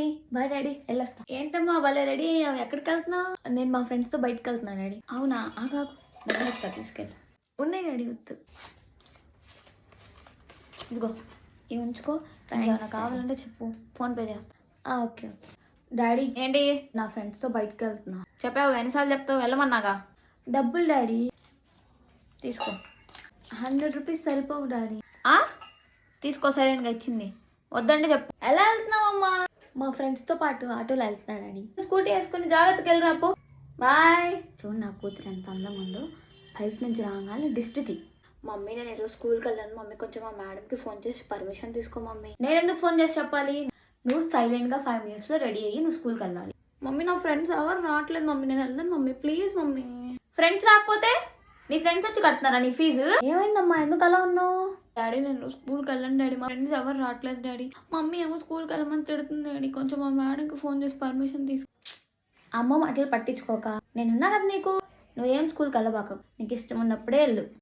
Mummy, bye daddy, వెళ్ళొస్తా. ఏంటమ్మా వాళ్ళే రెడీ అయ్యావు, ఎక్కడికి వెళ్తున్నావు? నేను మా ఫ్రెండ్స్తో బయటకు వెళ్తున్నాను డాడీ. అవునా, ఆగా డబ్బులు ఇస్తా, తీసుకెళ్ళి. ఉన్నాయి డాడీ, వద్దు. ఇదిగో ఇవి ఉంచుకో, ఏమైనా కావాలంటే చెప్పు, ఫోన్పే చేస్తా. Okay okay. డాడీ ఏంటి? నా ఫ్రెండ్స్తో బయటకు వెళ్తున్నా. చెప్పావు ఎన్నిసార్లు చెప్తావు, వెళ్ళమన్నాగా. డబ్బులు డాడీ, తీసుకో. 100 రూపీస్ సరిపోవు డాడీ. తీసుకో, సైలెంట్గా ఇచ్చింది. వద్దంటే చెప్పు. ఎలా వెళ్తున్నావమ్మా? మా ఫ్రెండ్స్తో పాటు ఆటోలో వెళ్తున్నా డాడీ. స్కూటీ వేసుకుని జాగ్రత్తగా వెళ్ళిరాపో. బాయ్. చూడు నా కూతురు ఎంత అందం ఉందో. బయట నుంచి రాగానే దిష్టిది. మమ్మీ నేను ఈరోజు స్కూల్కి వెళ్ళాను మమ్మీ, కొంచెం మా మేడంకి ఫోన్ చేసి పర్మిషన్ తీసుకో మమ్మీ. నేను ఎందుకు ఫోన్ చేసి చెప్పాలి? నువ్వు సైలెంట్గా 5 మినిట్స్లో రెడీ అయ్యి నువ్వు స్కూల్కి వెళ్ళాలి. మమ్మీ నా ఫ్రెండ్స్ ఎవరు రావట్లేదు మమ్మీ, నేను వెళ్దాను మమ్మీ, ప్లీజ్ మమ్మీ. ఫ్రెండ్స్ రాకపోతే నీ ఫ్రెండ్స్ వచ్చి కడుతున్నారా నీ ఫీజు? ఏమైందమ్మా, ఎందుకు అలా ఉన్నావు? డాడీ నేను స్కూల్కి వెళ్ళను డాడీ, మా ఫ్రెండ్స్ ఎవరు రావట్లేదు డాడీ. మమ్మీ ఏమో స్కూల్కి వెళ్ళమని తిడుతుంది డాడీ, కొంచెం మా మేడంకి ఫోన్ చేసి పర్మిషన్ తీసుకో. అమ్మ మాటలు పట్టించుకోక, నేనున్నా కదా నీకు, నువ్వేం స్కూల్కి వెళ్ళబాక, నీకు ఇష్టం ఉన్నప్పుడే వెళ్ళు.